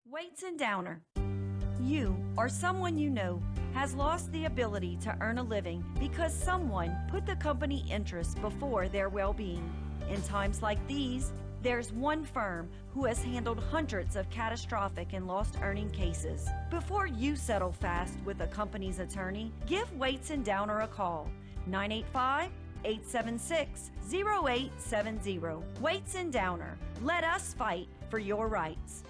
Weights and Downer. You or someone you know has lost the ability to earn a living because someone put the company interests before their well-being. In times like these, there's one firm who has handled hundreds of catastrophic and lost earning cases. Before you settle fast with a company's attorney, give Weights and Downer a call. 985-876-0870. Weights and Downer. Let us fight for your rights.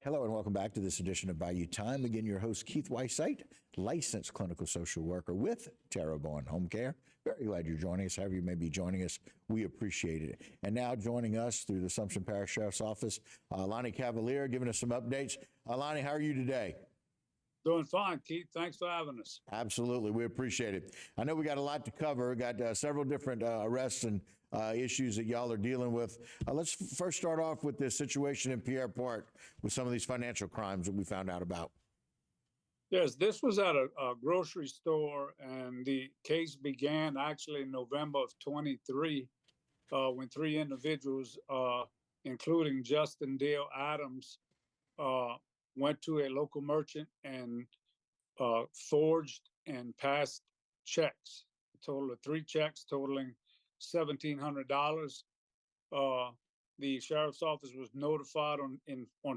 Hello and welcome back to this edition of Bayou Time. Again, your host, Keith Weissite, licensed clinical social worker with Terrebonne Home Care. Very glad you're joining us. However you may be joining us, we appreciate it. And now joining us through the Assumption Parish Sheriff's Office, Lonnie Cavalier, giving us some updates. Lonnie, how are you today? Doing fine, Keith. Thanks for having us. Absolutely. We appreciate it. I know we got a lot to cover. We got several different arrests and issues that y'all are dealing with. Let's first start off with this situation in Pierre Park with some of these financial crimes that we found out about. Yes, this was at a grocery store, and the case began actually in November of 23 when three individuals, including Justin Dale Adams, went to a local merchant and forged and passed checks, a total of three checks totaling $1,700. The sheriff's office was notified on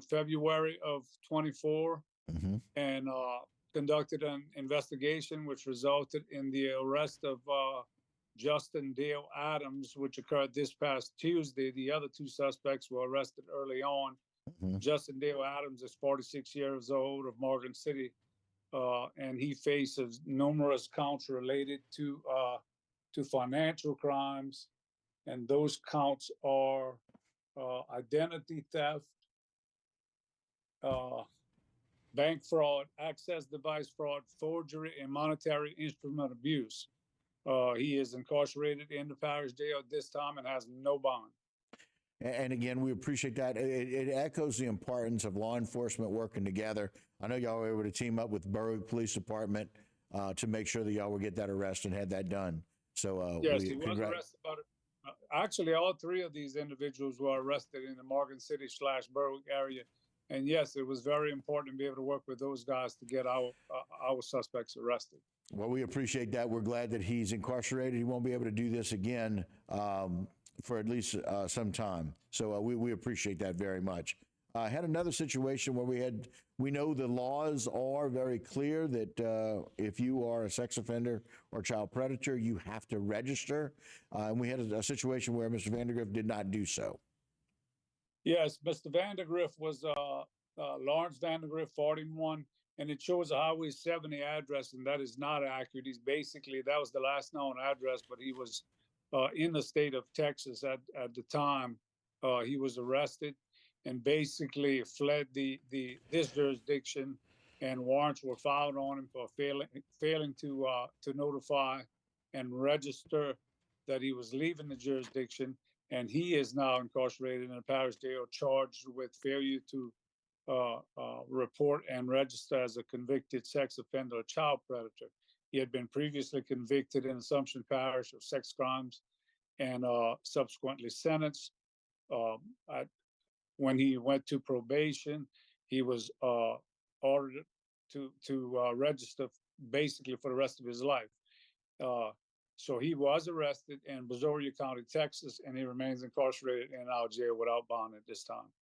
February of 24 and conducted an investigation, which resulted in the arrest of Justin Dale Adams, which occurred this past Tuesday. The other two suspects were arrested early on. Justin Dale Adams is 46 years old of Morgan City, and he faces numerous counts related to financial crimes, and those counts are identity theft, bank fraud, access device fraud, forgery, and monetary instrument abuse. He is incarcerated in the parish jail at this time and has no bond. And again, we appreciate that. It echoes the importance of law enforcement working together. I know y'all were able to team up with Bayou Police Department to make sure that y'all would get that arrest and had that done. So yes, he was arrested. Actually, all three of these individuals were arrested in the Morgan City / Berwick area. And yes, it was very important to be able to work with those guys to get our suspects arrested. Well, we appreciate that. We're glad that he's incarcerated. He won't be able to do this again for at least some time. So we appreciate that very much. I had another situation where we know the laws are very clear that if you are a sex offender or child predator, you have to register. And we had a situation where Mr. Vandergriff did not do so. Yes, Mr. Vandergriff was Lawrence Vandergriff, 41, and it shows a Highway 70 address, and that is not accurate. He's basically, that was the last known address, but he was in the state of Texas at the time. He was arrested and basically fled this jurisdiction, and warrants were filed on him for failing to notify and register that he was leaving the jurisdiction, and he is now incarcerated in a parish jail, charged with failure to report and register as a convicted sex offender or child predator. He had been previously convicted in Assumption Parish of sex crimes and subsequently sentenced. When he went to probation, he was ordered to register basically for the rest of his life. So he was arrested in Brazoria County, Texas, and he remains incarcerated in our jail without bond at this time.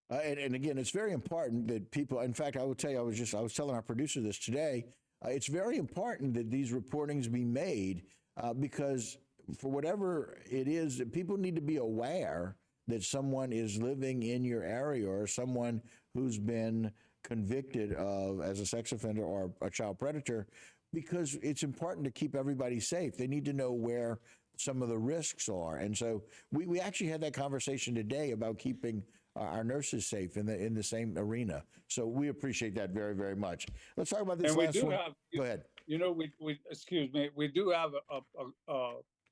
And again, it's very important that people, in fact, I will tell you, I was telling our producer this today, it's very important that these reportings be made because for whatever it is, people need to be aware that someone is living in your area or someone who's been convicted of as a sex offender or a child predator, because it's important to keep everybody safe. They need to know where some of the risks are. And so we actually had that conversation today about keeping our nurses safe in the same arena. So we appreciate that very, very much. Let's talk about this last one. Go ahead. You know, excuse me, we do have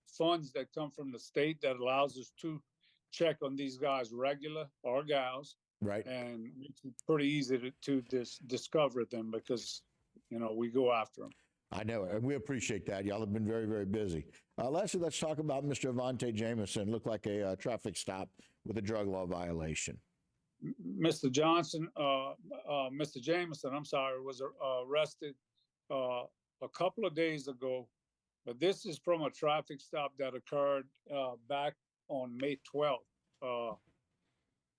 funds that come from the state that allows us to check on these guys regular or gals. Right. And it's pretty easy to discover them because, you know, we go after them. I know, and we appreciate that. Y'all have been very, very busy. Lastly, let's talk about Mr. Avante Jameson. Looked like a traffic stop with a drug law violation. Mr. Mr. Jameson, I'm sorry, was arrested a couple of days ago, but this is from a traffic stop that occurred back on May 12th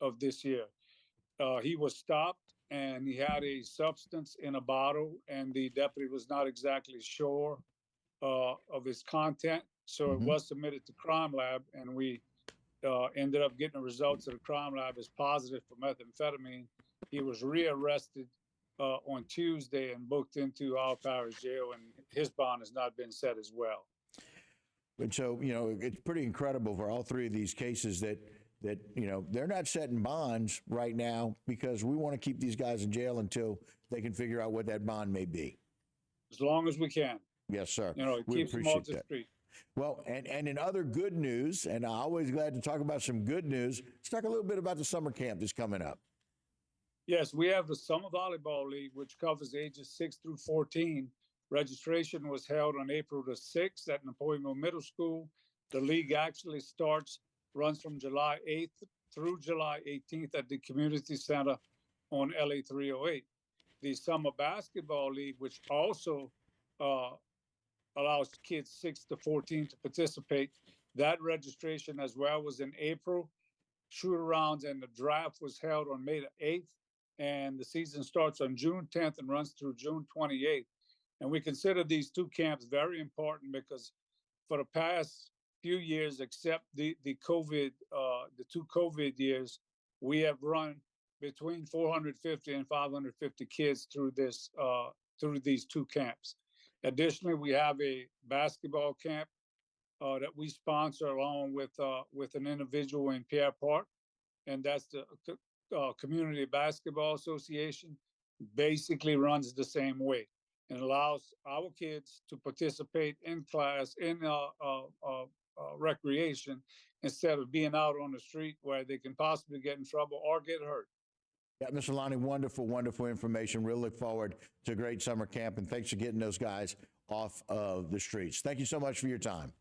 of this year. He was stopped and he had a substance in a bottle, and the deputy was not exactly sure of his content. So it was submitted to crime lab, and we ended up getting the results of the crime lab as positive for methamphetamine. He was rearrested on Tuesday and booked into our parish jail, and his bond has not been set as well. And so, it's pretty incredible for all three of these cases that they're not setting bonds right now because we want to keep these guys in jail until they can figure out what that bond may be. As long as we can. Yes, sir. It keeps them off the street. Well, and in other good news, and I'm always glad to talk about some good news, let's talk a little bit about the summer camp that's coming up. Yes, we have the Summer Volleyball League, which covers ages 6 through 14. Registration was held on April the 6th at Napoleon Middle School. The league actually runs from July 8th through July 18th at the Community Center on LA 308. The Summer Basketball League, which also allows kids 6 to 14 to participate, that registration as well was in April. Shoot-arounds and the draft was held on May the 8th, and the season starts on June 10th and runs through June 28th. And we consider these two camps very important because for the past few years, except the COVID, the 2 COVID years, we have run between 450 and 550 kids through these 2 camps. Additionally, we have a basketball camp that we sponsor along with an individual in Pierre Park, and that's the Community Basketball Association. Basically runs the same way and allows our kids to participate in class, in recreation, instead of being out on the street where they can possibly get in trouble or get hurt. Yeah, Mr. Lonnie, wonderful, wonderful information. Really look forward to a great summer camp, and thanks for getting those guys off of the streets. Thank you so much for your time.